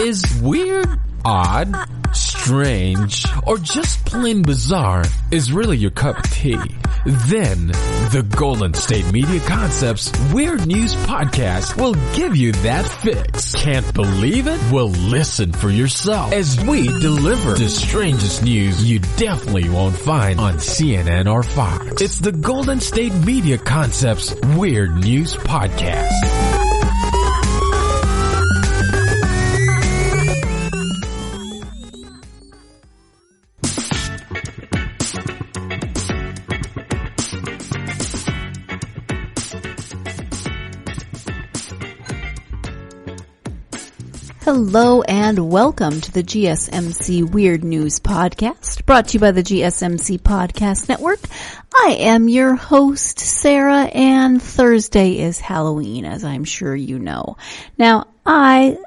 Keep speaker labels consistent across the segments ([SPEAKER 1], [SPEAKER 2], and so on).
[SPEAKER 1] Is weird, odd, strange, or just plain bizarre is really your cup of tea? Then the Golden State Media Concepts Weird News Podcast will give you that fix. Can't believe it? Well, listen for yourself as we deliver the strangest news you definitely won't find on CNN or Fox. It's the Golden State Media Concepts Weird News Podcast.
[SPEAKER 2] Hello and welcome to the GSMC Weird News Podcast, brought to you by the GSMC Podcast Network. I am your host, Sarah, and Thursday is Halloween, as I'm sure you know. Now, I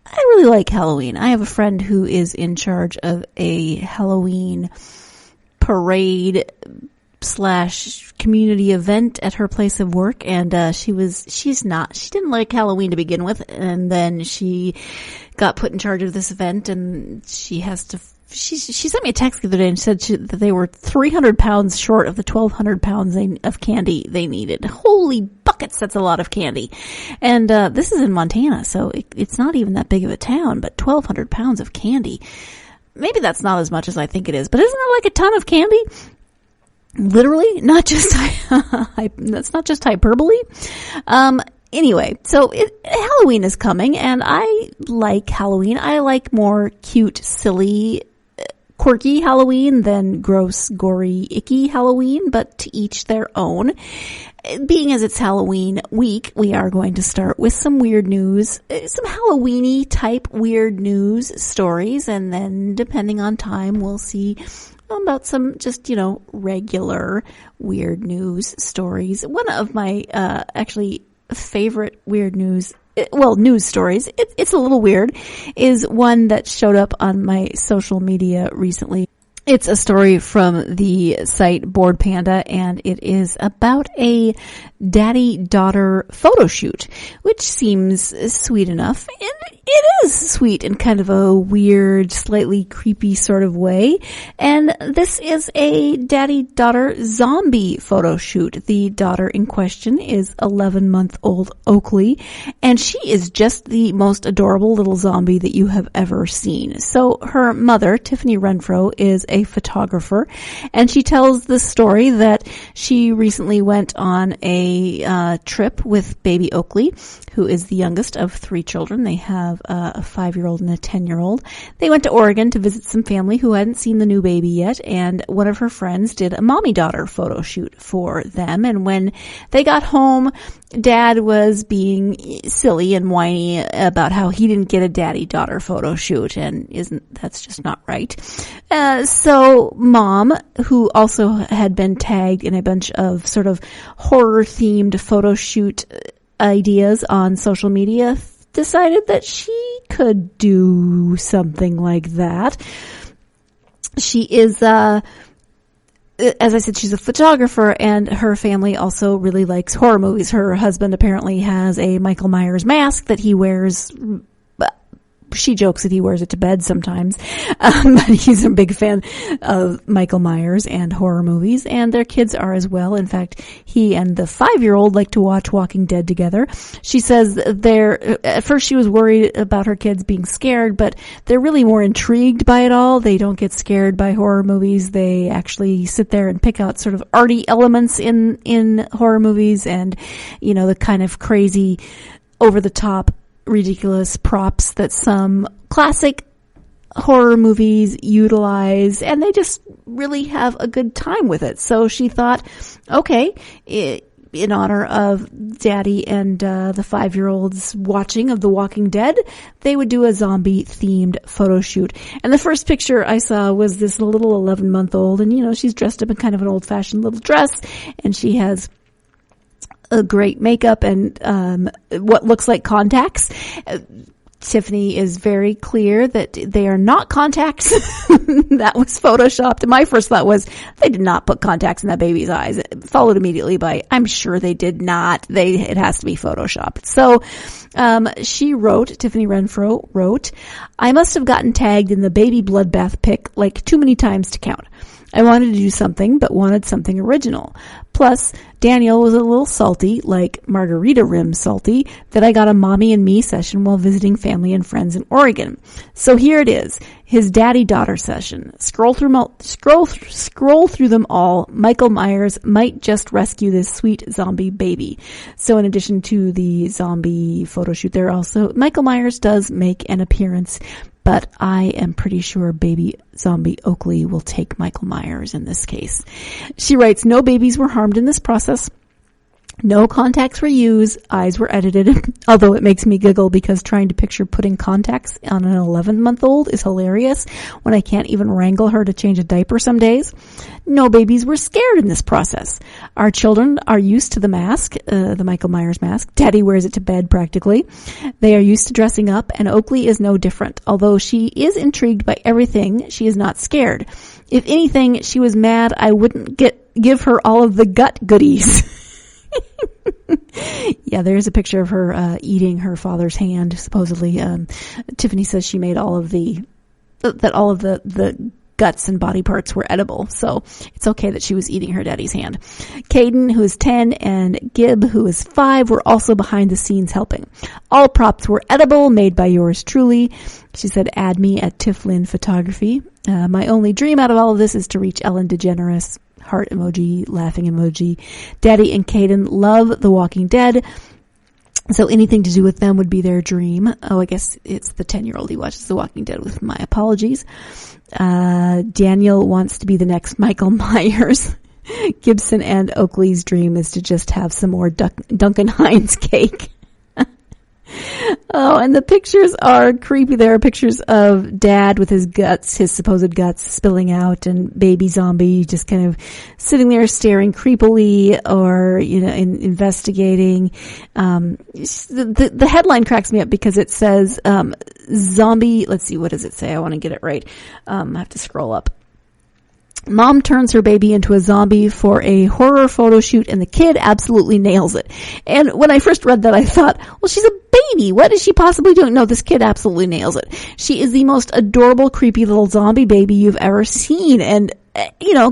[SPEAKER 2] really like Halloween. I have a friend who is in charge of a Halloween parade / community event at her place of work, and she didn't like Halloween to begin with, and then she got put in charge of this event, and she sent me a text the other day and said that they were 300 pounds short of the 1,200 pounds of candy they needed. Holy buckets, that's a lot of candy. And this is in Montana, so it's not even that big of a town, but 1,200 pounds of candy. Maybe that's not as much as I think it is, but isn't that like a ton of candy? Literally, not just, that's not just hyperbole. Anyway, so Halloween is coming, and I like Halloween. I like more cute, silly, quirky Halloween than gross, gory, icky Halloween, but to each their own. Being as it's Halloween week, we are going to start with some weird news, some Halloween-y type weird news stories, and then depending on time, we'll see about some just, regular weird news stories. One of my, actually favorite weird news stories, it's a little weird, is one that showed up on my social media recently. It's a story from the site Bored Panda, and it is about a daddy-daughter photo shoot, which seems sweet enough. And it is sweet in kind of a weird, slightly creepy sort of way. And this is a daddy-daughter zombie photo shoot. The daughter in question is 11-month-old Oakley, and she is just the most adorable little zombie that you have ever seen. So her mother, Tiffany Renfro, is a photographer, and she tells the story that she recently went on a trip with baby Oakley, who is the youngest of 3 children. They have a 5-year-old and a 10-year-old. They went to Oregon to visit some family who hadn't seen the new baby yet, and one of her friends did a mommy-daughter photo shoot for them. And when they got home, Dad was being silly and whiny about how he didn't get a daddy-daughter photo shoot, and that's just not right. So Mom, who also had been tagged in a bunch of sort of horror-themed photo shoot ideas on social media, decided that she could do something like that. She is, as I said, she's a photographer, and her family also really likes horror movies. Her husband apparently has a Michael Myers mask that he wears. She jokes that he wears it to bed sometimes, but he's a big fan of Michael Myers and horror movies, and their kids are as well. In fact, he and the 5-year-old like to watch Walking Dead together. She says at first she was worried about her kids being scared, but they're really more intrigued by it all. They don't get scared by horror movies. They actually sit there and pick out sort of arty elements in horror movies, and, the kind of crazy, over-the-top, ridiculous props that some classic horror movies utilize, and they just really have a good time with it. So she thought, okay, in honor of Daddy and the 5-year-old's watching of The Walking Dead, they would do a zombie-themed photo shoot. And the first picture I saw was this little 11-month-old, and she's dressed up in kind of an old-fashioned little dress, and she has a great makeup and what looks like contacts. Tiffany is very clear that they are not contacts. That was photoshopped. My first thought was they did not put contacts in that baby's eyes. Followed immediately by, I'm sure they did not. It has to be photoshopped. So, Tiffany Renfro wrote, I must have gotten tagged in the baby bloodbath pic like too many times to count. I wanted to do something, but wanted something original. Plus, Daniel was a little salty, like margarita rim salty, that I got a mommy and me session while visiting family and friends in Oregon. So here it is, his daddy-daughter session. Scroll through them all. Michael Myers might just rescue this sweet zombie baby. So in addition to the zombie photo shoot, Michael Myers does make an appearance, but I am pretty sure baby zombie Oakley will take Michael Myers in this case. She writes, no babies were harmed in this process. No contacts were used. Eyes were edited. Although it makes me giggle because trying to picture putting contacts on an 11-month-old is hilarious when I can't even wrangle her to change a diaper some days. No babies were scared in this process. Our children are used to the mask, the Michael Myers mask. Daddy wears it to bed practically. They are used to dressing up, and Oakley is no different. Although she is intrigued by everything, she is not scared. If anything, she was mad I wouldn't give her all of the gut goodies. Yeah, there's a picture of her eating her father's hand, supposedly. Tiffany says she made all of the guts and body parts were edible, so it's okay that she was eating her daddy's hand. Caden, who is 10, and Gib, who is 5, were also behind the scenes helping. All props were edible, made by yours truly. She said, add me at Tifflin Photography. My only dream out of all of this is to reach Ellen DeGeneres. Heart emoji, laughing emoji. Daddy and Caden love The Walking Dead, so anything to do with them would be their dream. Oh, I guess it's the 10-year-old who watches The Walking Dead, with my apologies. Daniel wants to be the next Michael Myers. Gibson and Oakley's dream is to just have some more Duncan Hines cake. Oh, and the pictures are creepy. There are pictures of Dad with his supposed guts spilling out, and baby zombie just kind of sitting there staring creepily or, investigating. The headline cracks me up because it says, zombie, let's see, what does it say? I want to get it right. I have to scroll up. Mom turns her baby into a zombie for a horror photo shoot, and the kid absolutely nails it. And when I first read that, I thought, well, she's a baby. What is she possibly doing? No, this kid absolutely nails it. She is the most adorable, creepy little zombie baby you've ever seen. And,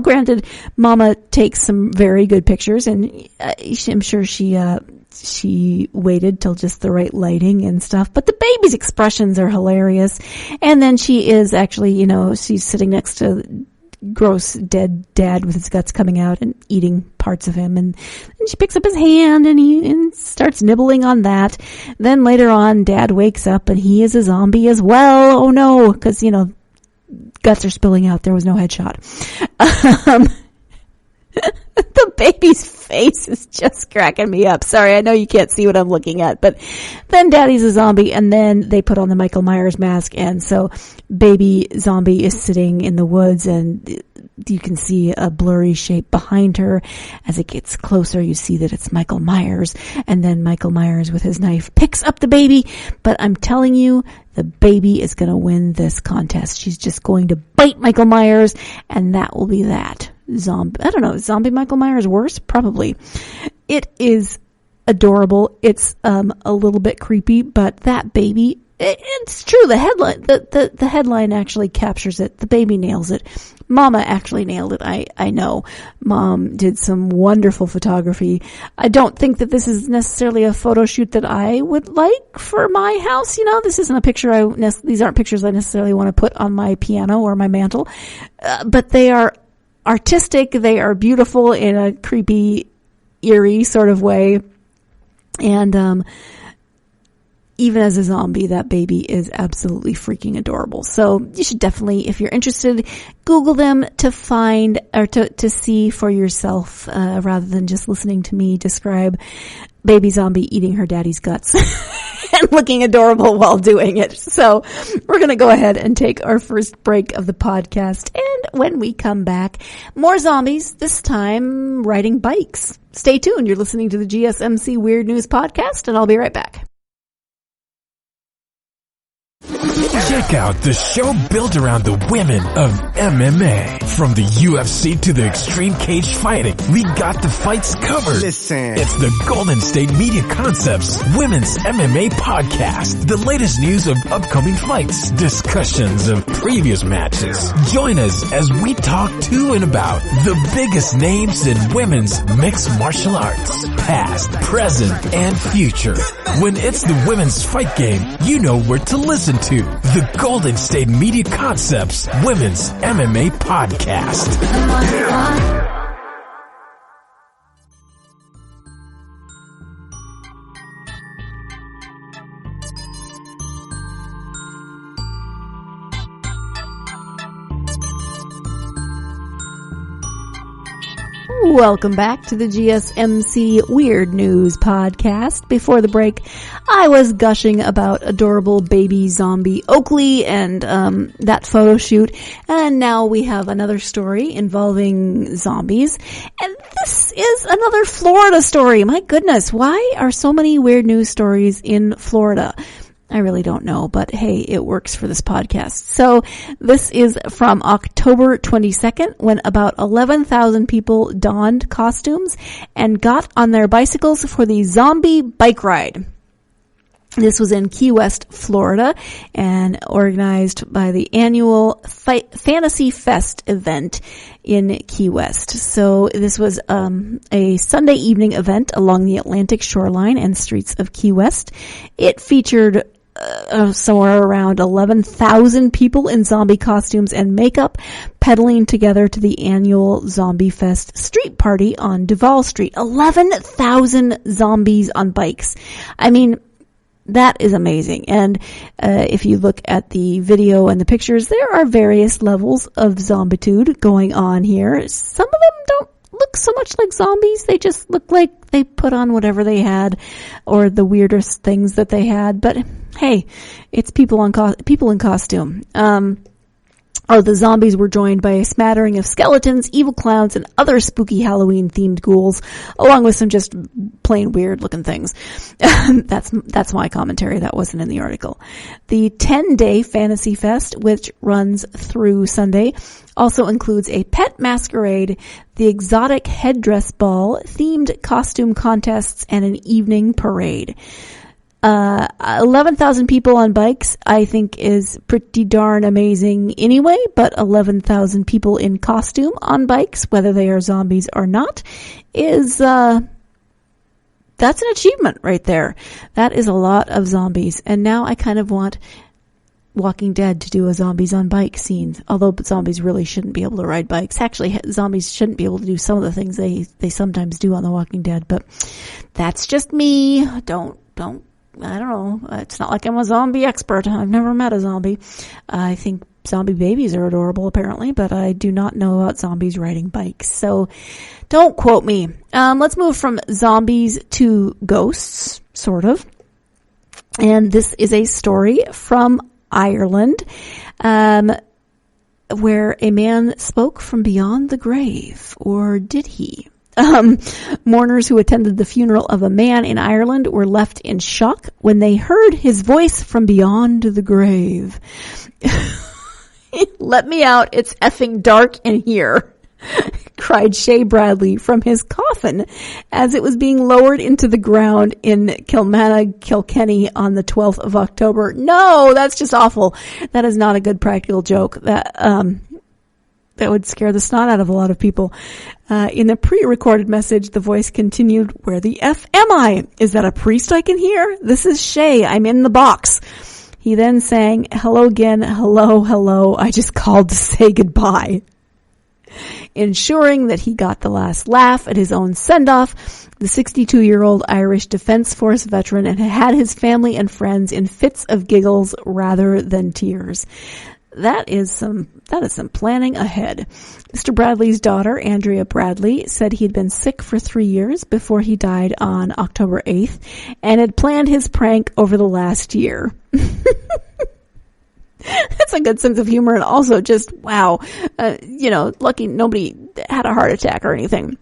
[SPEAKER 2] granted, Mama takes some very good pictures, and I'm sure she waited till just the right lighting and stuff, but the baby's expressions are hilarious. And then she is actually, she's sitting next to gross dead Dad with his guts coming out and eating parts of him, and she picks up his hand and starts nibbling on that. Then later on, Dad wakes up and he is a zombie as well. Oh no, because guts are spilling out. There was no headshot. The baby's face is just cracking me up. Sorry, I know you can't see what I'm looking at, but then Daddy's a zombie, and then they put on the Michael Myers mask, and so baby zombie is sitting in the woods, and you can see a blurry shape behind her. As it gets closer, you see that it's Michael Myers, and then Michael Myers with his knife picks up the baby, but I'm telling you, the baby is going to win this contest. She's just going to bite Michael Myers, and that will be that. Zombie, I don't know, zombie Michael Myers worse? Probably. It is adorable. It's a little bit creepy, but that baby, it's true. The headline, the headline actually captures it. The baby nails it. Mama actually nailed it. I know. Mom did some wonderful photography. I don't think that this is necessarily a photo shoot that I would like for my house. This isn't a picture these aren't pictures I necessarily want to put on my piano or my mantle. But they are artistic. They are beautiful in a creepy, eerie sort of way. And, even as a zombie, that baby is absolutely freaking adorable. So you should definitely, if you're interested, Google them to find or to see for yourself, rather than just listening to me describe baby zombie eating her daddy's guts and looking adorable while doing it. So we're going to go ahead and take our first break of the podcast. And when we come back, more zombies, this time riding bikes. Stay tuned. You're listening to the GSMC Weird News Podcast, and I'll be right back.
[SPEAKER 1] Check out the show built around the women of MMA. From the UFC to the extreme cage fighting, we got the fights covered.
[SPEAKER 3] Listen.
[SPEAKER 1] It's the Golden State Media Concepts Women's MMA Podcast. The latest news of upcoming fights, discussions of previous matches. Join us as we talk to and about the biggest names in women's mixed martial arts, past, present, and future. When it's the women's fight game, you know where to listen to. The Golden State Media Concepts Women's MMA Podcast.
[SPEAKER 2] Welcome back to the GSMC Weird News Podcast. Before the break, I was gushing about adorable baby zombie Oakley and that photo shoot, and now we have another story involving zombies, and this is another Florida story. My goodness, why are so many weird news stories in Florida? I really don't know, but hey, it works for this podcast. So this is from October 22nd, when about 11,000 people donned costumes and got on their bicycles for the zombie bike ride. This was in Key West, Florida, and organized by the annual Fantasy Fest event in Key West. So this was a Sunday evening event along the Atlantic shoreline and streets of Key West. It featured somewhere around 11,000 people in zombie costumes and makeup pedaling together to the annual Zombie Fest street party on Duval Street. 11,000 zombies on bikes. I mean, that is amazing. And if you look at the video and the pictures, there are various levels of zombitude going on here. Some of them don't look so much like zombies. They just look like they put on whatever they had or the weirdest things that they had. But hey, it's people in costume. The zombies were joined by a smattering of skeletons, evil clowns, and other spooky Halloween-themed ghouls, along with some just plain weird-looking things. That's my commentary. That wasn't in the article. The 10-day Fantasy Fest, which runs through Sunday, also includes a pet masquerade, the exotic headdress ball, themed costume contests, and an evening parade. 11,000 people on bikes, I think, is pretty darn amazing anyway, but 11,000 people in costume on bikes, whether they are zombies or not, is, that's an achievement right there. That is a lot of zombies. And now I kind of want Walking Dead to do a zombies on bike scene, although zombies really shouldn't be able to ride bikes. Actually, zombies shouldn't be able to do some of the things they sometimes do on The Walking Dead, but that's just me. I don't know. It's not like I'm a zombie expert. I've never met a zombie. I think zombie babies are adorable, apparently, but I do not know about zombies riding bikes. So don't quote me. Let's move from zombies to ghosts, sort of. And this is a story from Ireland, where a man spoke from beyond the grave. Or did he? Mourners who attended the funeral of a man in Ireland were left in shock when they heard his voice from beyond the grave. Let me out, it's effing dark in here, cried Shay Bradley from his coffin as it was being lowered into the ground in Kilmanagh, Kilkenny on the 12th of October. No, that's just awful. That is not a good practical joke. That would scare the snot out of a lot of people. In the pre-recorded message, the voice continued, "Where the F am I? Is that a priest I can hear? This is Shay. I'm in the box." He then sang, "Hello again. Hello, hello. I just called to say goodbye." Ensuring that he got the last laugh at his own send-off, the 62-year-old Irish Defence Force veteran had his family and friends in fits of giggles rather than tears. That is some planning ahead. Mr. Bradley's daughter, Andrea Bradley, said he'd been sick for 3 years before he died on October 8th and had planned his prank over the last year. That's a good sense of humor, and also just, wow, lucky nobody had a heart attack or anything.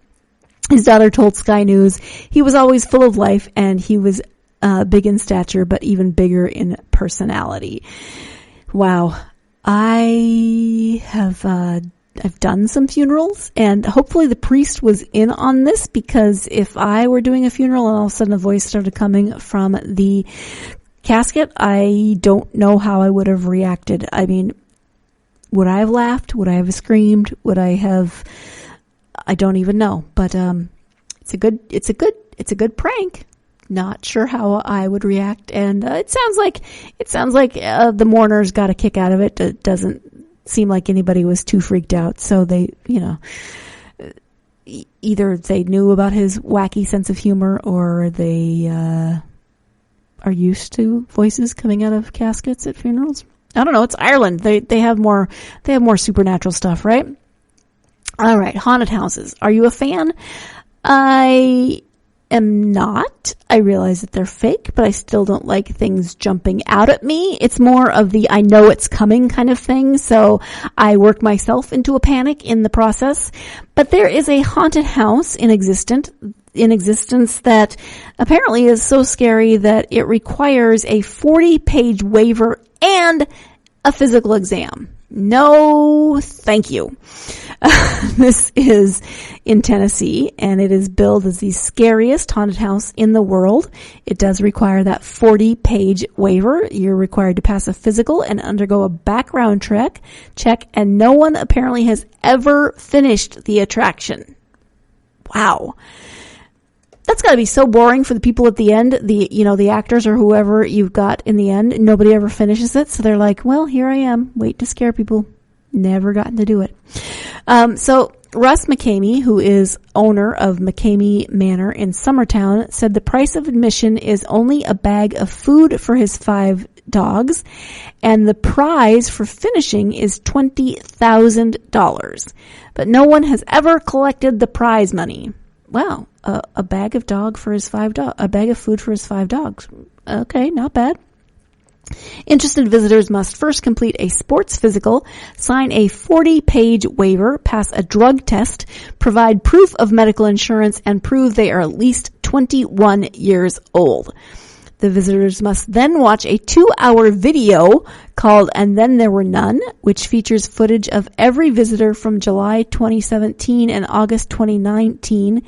[SPEAKER 2] His daughter told Sky News he was always full of life and he was big in stature, but even bigger in personality. Wow. I've done some funerals, and hopefully the priest was in on this, because if I were doing a funeral and all of a sudden a voice started coming from the casket, I don't know how I would have reacted. I mean, would I have laughed? Would I have screamed? I don't even know, but it's a good prank. Not sure how I would react, and it sounds like the mourners got a kick out of it. It doesn't seem like anybody was too freaked out, so they, either they knew about his wacky sense of humor, or they are used to voices coming out of caskets at funerals. I don't know. It's Ireland. They have more supernatural stuff, right? All right, haunted houses. Are you a fan? I am not. I realize that they're fake, but I still don't like things jumping out at me. It's more of the I know it's coming kind of thing, so I work myself into a panic in the process. But there is a haunted house in existence that apparently is so scary that it requires a 40-page waiver and a physical exam. No, thank you. This is in Tennessee, and it is billed as the scariest haunted house in the world. It does require that 40-page waiver. You're required to pass a physical and undergo a background check, and no one apparently has ever finished the attraction. Wow. That's got to be so boring for the people at the end, the actors or whoever you've got in the end. Nobody ever finishes it, so they're like, well, here I am, waiting to scare people. Never gotten to do it. So Russ McCamey, who is owner of McCamey Manor in Summertown, said the price of admission is only a bag of food for his 5 dogs, and the prize for finishing is $20,000. But no one has ever collected the prize money. Wow, a bag of dog for his 5 dogs, a bag of food for his 5 dogs. Okay, not bad. Interested visitors must first complete a sports physical, sign a 40-page waiver, pass a drug test, provide proof of medical insurance, and prove they are at least 21 years old. The visitors must then watch a 2-hour video called And Then There Were None, which features footage of every visitor from July 2017 and August 2019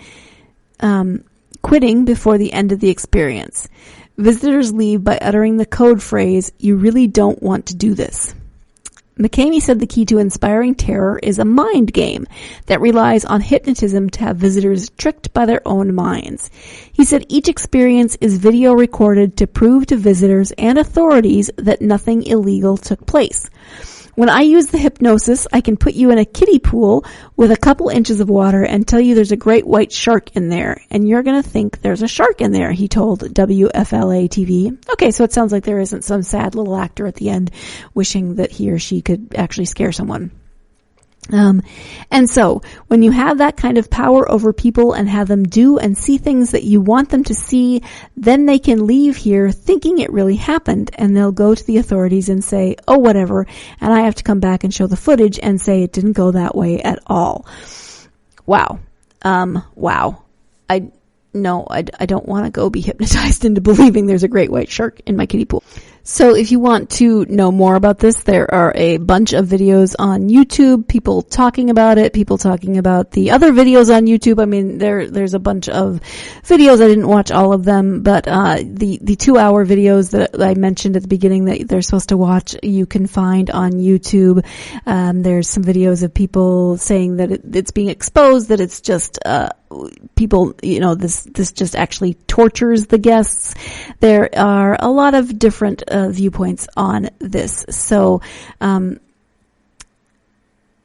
[SPEAKER 2] quitting before the end of the experience. Visitors leave by uttering the code phrase, "You really don't want to do this." McCamey said the key to inspiring terror is a mind game that relies on hypnotism to have visitors tricked by their own minds. He said each experience is video recorded to prove to visitors and authorities that nothing illegal took place. When I use the hypnosis, I can put you in a kiddie pool with a couple inches of water and tell you there's a great white shark in there, and you're going to think there's a shark in there, he told WFLA TV. Okay, so it sounds like there isn't some sad little actor at the end wishing that he or she could actually scare someone. And so when you have that kind of power over people and have them do and see things that you want them to see, then they can leave here thinking it really happened, and they'll go to the authorities and say, oh, whatever, and I have to come back and show the footage and say it didn't go that way at all. Wow. Wow. I don't want to go be hypnotized into believing there's a great white shark in my kiddie pool. So if you want to know more about this, there are a bunch of videos on YouTube, people talking about it, people talking about the other videos on YouTube. I mean, there's a bunch of videos. I didn't watch all of them, but the 2-hour videos that I mentioned at the beginning that they're supposed to watch, you can find on YouTube. There's some videos of people saying that it's being exposed, that it's just people, this just actually tortures the guests. There are a lot of different viewpoints on this. So,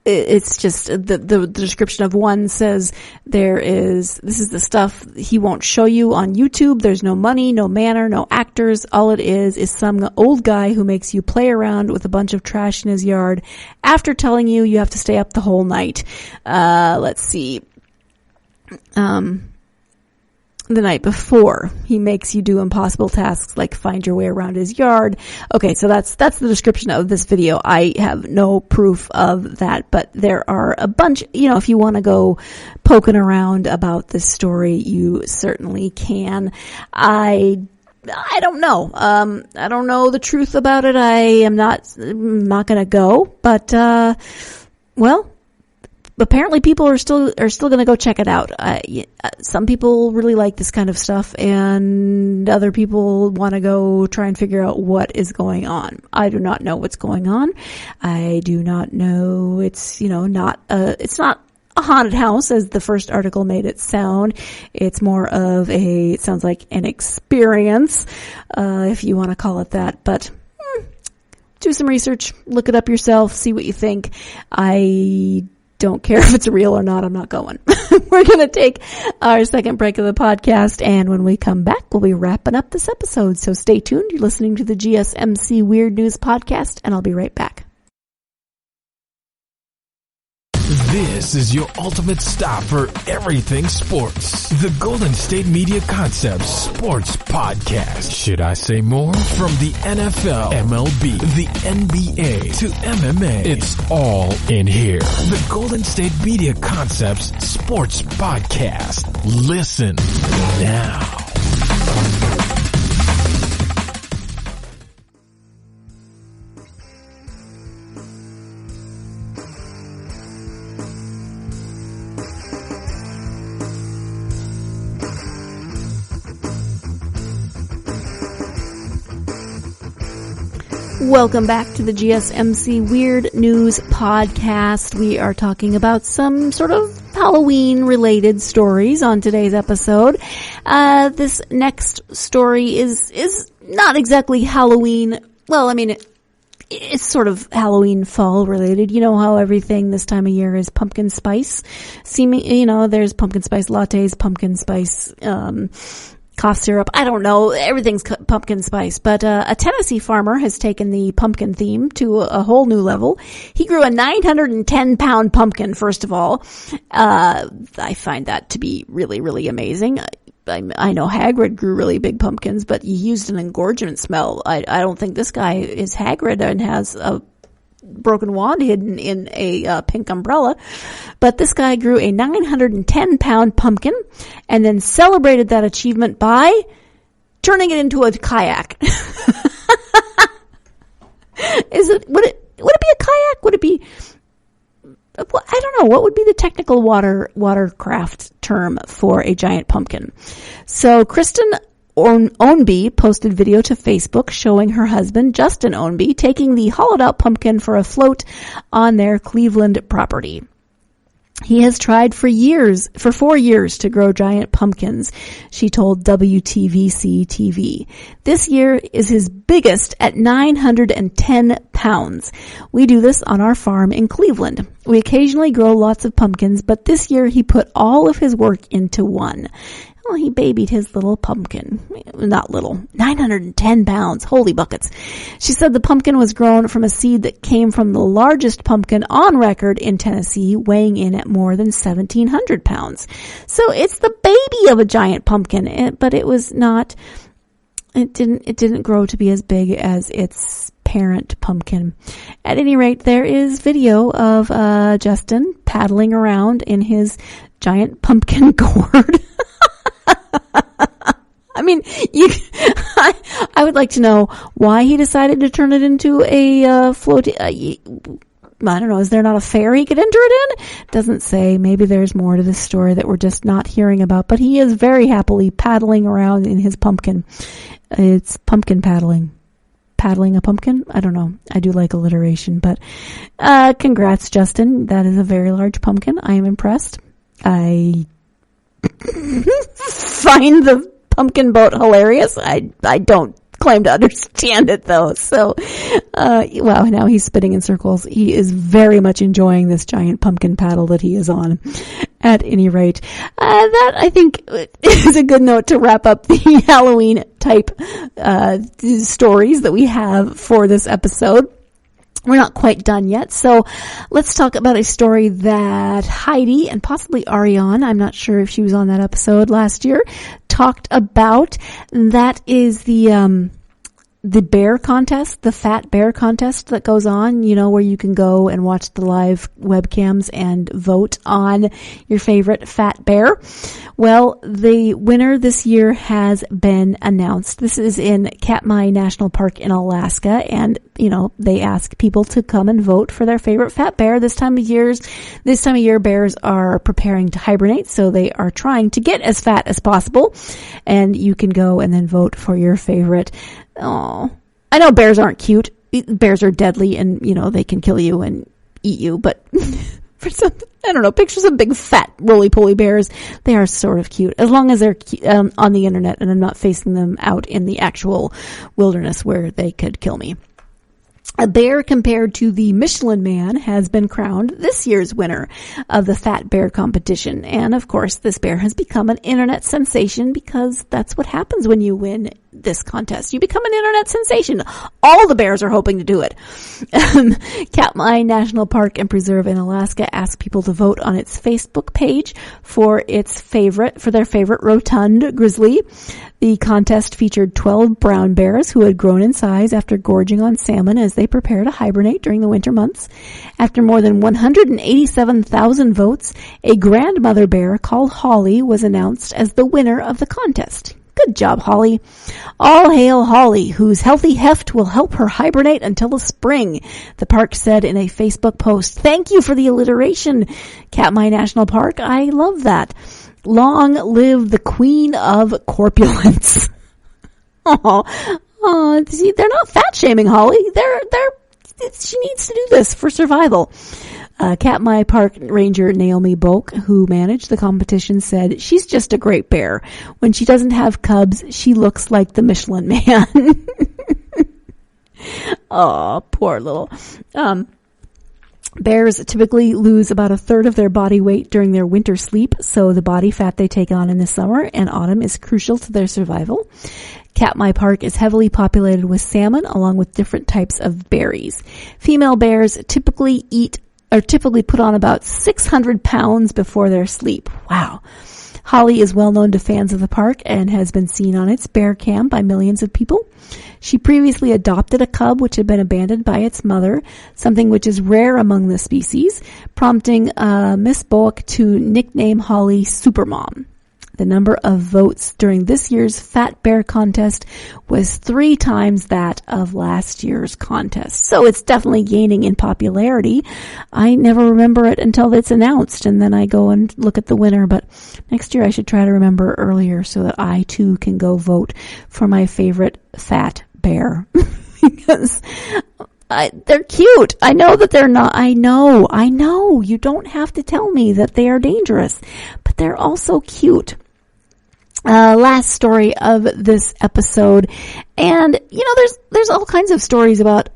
[SPEAKER 2] it's just the description of one says this is the stuff he won't show you on YouTube. There's no money, no manner, no actors. All it is some old guy who makes you play around with a bunch of trash in his yard after telling you have to stay up the whole night. Let's see. The night before, he makes you do impossible tasks like find your way around his yard. Okay, so that's the description of this video. I have no proof of that, but there are a bunch, if you want to go poking around about this story, you certainly can. I I don't know. I don't know the truth about it. I'm not going to go, but, well, apparently people are still going to go check it out. Some people really like this kind of stuff, and other people want to go try and figure out what is going on. I do not know what's going on. I do not know. It's, it's not a haunted house as the first article made it sound. It's more of it sounds like an experience, if you want to call it that, but do some research, look it up yourself, see what you think. I don't care if it's real or not. I'm not going. We're going to take our second break of the podcast, and when we come back, we'll be wrapping up this episode. So stay tuned. You're listening to the GSMC Weird News Podcast, and I'll be right back.
[SPEAKER 1] This is your ultimate stop for everything sports. The Golden State Media Concepts Sports Podcast. Should I say more? From the NFL, MLB, the NBA to MMA, it's all in here. The Golden State Media Concepts Sports Podcast. Listen now.
[SPEAKER 2] Welcome back to the GSMC Weird News Podcast. We are talking about some sort of Halloween-related stories on today's episode. This next story is not exactly Halloween. Well, I mean, it's sort of Halloween fall related. You know how everything this time of year is pumpkin spice. There's pumpkin spice lattes, pumpkin spice, cough syrup. I don't know. Everything's pumpkin spice. But a Tennessee farmer has taken the pumpkin theme to a whole new level. He grew a 910-pound pumpkin, first of all. I find that to be really, really amazing. I know Hagrid grew really big pumpkins, but he used an engorgement smell. I don't think this guy is Hagrid and has a broken wand hidden in a pink umbrella. But this guy grew a 910-pound pumpkin and then celebrated that achievement by turning it into a kayak. Would it be a kayak? Would it be, I don't know, what would be the technical watercraft term for a giant pumpkin? So Kristen Ownby posted video to Facebook showing her husband, Justin Ownby, taking the hollowed out pumpkin for a float on their Cleveland property. He has tried for 4 years to grow giant pumpkins, she told WTVC TV. This year is his biggest at 910 pounds. We do this on our farm in Cleveland. We occasionally grow lots of pumpkins, but this year he put all of his work into one. Well, he babied his little pumpkin. Not little. 910 pounds. Holy buckets. She said the pumpkin was grown from a seed that came from the largest pumpkin on record in Tennessee, weighing in at more than 1,700 pounds. So it's the baby of a giant pumpkin, but it was not, it didn't grow to be as big as its parent pumpkin. At any rate, there is video of Justin paddling around in his giant pumpkin gourd. I mean, I would like to know why he decided to turn it into a floating. I don't know. Is there not a fair he could enter it in? Doesn't say. Maybe there's more to this story that we're just not hearing about. But he is very happily paddling around in his pumpkin. It's pumpkin paddling. Paddling a pumpkin? I don't know. I do like alliteration. But congrats, Justin. That is a very large pumpkin. I am impressed. I find the pumpkin boat hilarious. I don't claim to understand it though. So, wow, now he's spinning in circles. He is very much enjoying this giant pumpkin paddle that he is on. At any rate, that I think is a good note to wrap up the Halloween type, stories that we have for this episode. We're not quite done yet, so let's talk about a story that Heidi and possibly Ariane, I'm not sure if she was on that episode last year, talked about. That is the the bear contest, the fat bear contest that goes on, where you can go and watch the live webcams and vote on your favorite fat bear. Well, the winner this year has been announced. This is in Katmai National Park in Alaska, and they ask people to come and vote for their favorite fat bear. This time of year, bears are preparing to hibernate, so they are trying to get as fat as possible. And you can go and then vote for your favorite. Oh, I know bears aren't cute. Bears are deadly, and they can kill you and eat you. But for some, I don't know, pictures of big fat roly-poly bears, they are sort of cute as long as they're on the internet and I'm not facing them out in the actual wilderness where they could kill me. A bear compared to the Michelin Man has been crowned this year's winner of the Fat Bear competition. And of course, this bear has become an internet sensation because that's what happens when you win this contest. You become an internet sensation. All the bears are hoping to do it. Katmai National Park and Preserve in Alaska asked people to vote on its Facebook page for their favorite rotund grizzly. The contest featured 12 brown bears who had grown in size after gorging on salmon as they prepare to hibernate during the winter months. After more than 187,000 votes, a grandmother bear called Holly was announced as the winner of the contest. Good job, Holly. All hail Holly, whose healthy heft will help her hibernate until the spring, the park said in a Facebook post. Thank you for the alliteration, Katmai National Park. I love that. Long live the queen of corpulence. Oh, see, they're not fat shaming Holly. She needs to do this for survival. Katmai Park Ranger Naomi Boak, who managed the competition, said, "She's just a great bear. When she doesn't have cubs, she looks like the Michelin Man." Oh, poor little. Bears typically lose about a third of their body weight during their winter sleep, so the body fat they take on in the summer and autumn is crucial to their survival. Katmai Park is heavily populated with salmon along with different types of berries. Female bears typically put on about 600 pounds before their sleep. Wow. Holly is well known to fans of the park and has been seen on its bear cam by millions of people. She previously adopted a cub which had been abandoned by its mother, something which is rare among the species, prompting Miss Boak to nickname Holly Supermom. The number of votes during this year's Fat Bear contest was 3 times that of last year's contest. So it's definitely gaining in popularity. I never remember it until it's announced, and then I go and look at the winner. But next year I should try to remember earlier so that I too can go vote for my favorite fat bear. Because they're cute. I know that they're not. I know. You don't have to tell me that they are dangerous, but they're also cute. Last story of this episode. And, there's all kinds of stories about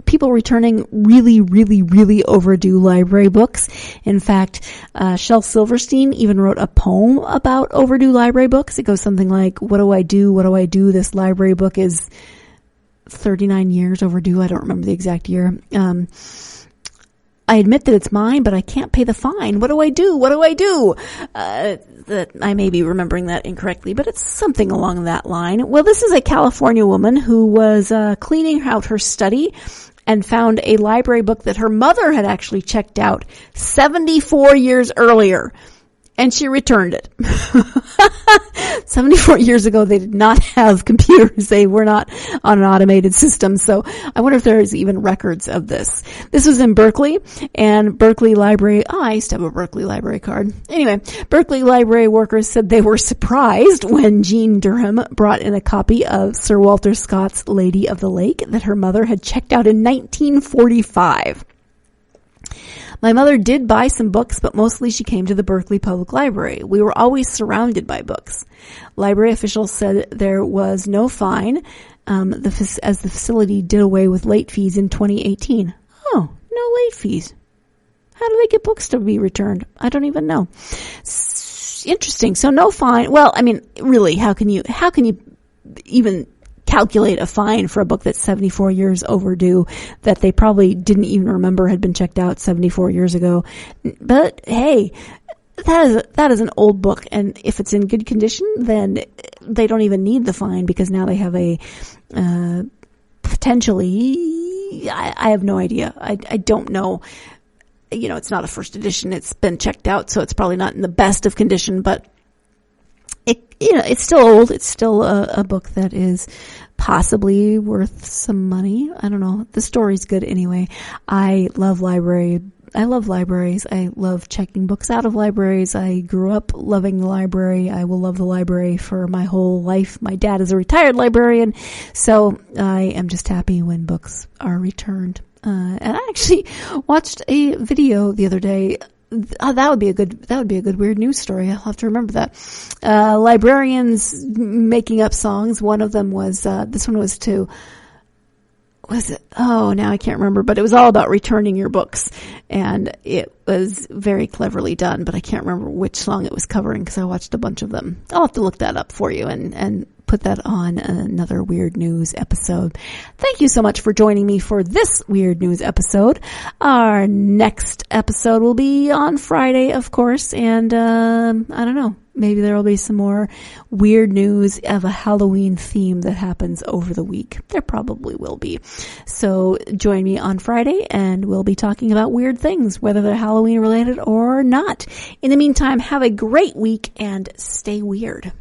[SPEAKER 2] people returning really, really, really overdue library books. In fact, Shel Silverstein even wrote a poem about overdue library books. It goes something like, what do I do? What do I do? This library book is 39 years overdue. I don't remember the exact year. I admit that it's mine, but I can't pay the fine. What do I do? What do I do? That I may be remembering that incorrectly, but it's something along that line. Well, this is a California woman who was cleaning out her study and found a library book that her mother had actually checked out 74 years earlier. And she returned it. 74 years ago, they did not have computers. They were not on an automated system. So I wonder if there's even records of this. This was in Berkeley, and Berkeley Library, I used to have a Berkeley Library card. Anyway, Berkeley Library workers said they were surprised when Jean Durham brought in a copy of Sir Walter Scott's Lady of the Lake that her mother had checked out in 1945. My mother did buy some books, but mostly she came to the Berkeley Public Library. We were always surrounded by books. Library officials said there was no fine, as the facility did away with late fees in 2018. Oh, no late fees. How do they get books to be returned? I don't even know. Interesting. So no fine. Well, I mean, really, how can you even calculate a fine for a book that's 74 years overdue that they probably didn't even remember had been checked out 74 years ago. But hey, that is an old book, and if it's in good condition, then they don't even need the fine because now they have a potentially, I have no idea. I don't know. It's not a first edition. It's been checked out, so it's probably not in the best of condition, but it's still old. It's still a book that is possibly worth some money. I don't know. The story's good anyway. I love libraries. I love checking books out of libraries. I grew up loving the library. I will love the library for my whole life. My dad is a retired librarian, so I am just happy when books are returned. And I actually watched a video the other day. That would be a good weird news story. I'll have to remember that. Librarians making up songs. One of them was, this one was to, was it? Oh, now I can't remember, but it was all about returning your books. And it was very cleverly done, but I can't remember which song it was covering because I watched a bunch of them. I'll have to look that up for you and put that on another Weird News episode. Thank you so much for joining me for this Weird News episode. Our next episode will be on Friday, of course, and I don't know. Maybe there will be some more weird news of a Halloween theme that happens over the week. There probably will be. So join me on Friday and we'll be talking about weird things, whether they're Halloween related or not. In the meantime, have a great week and stay weird.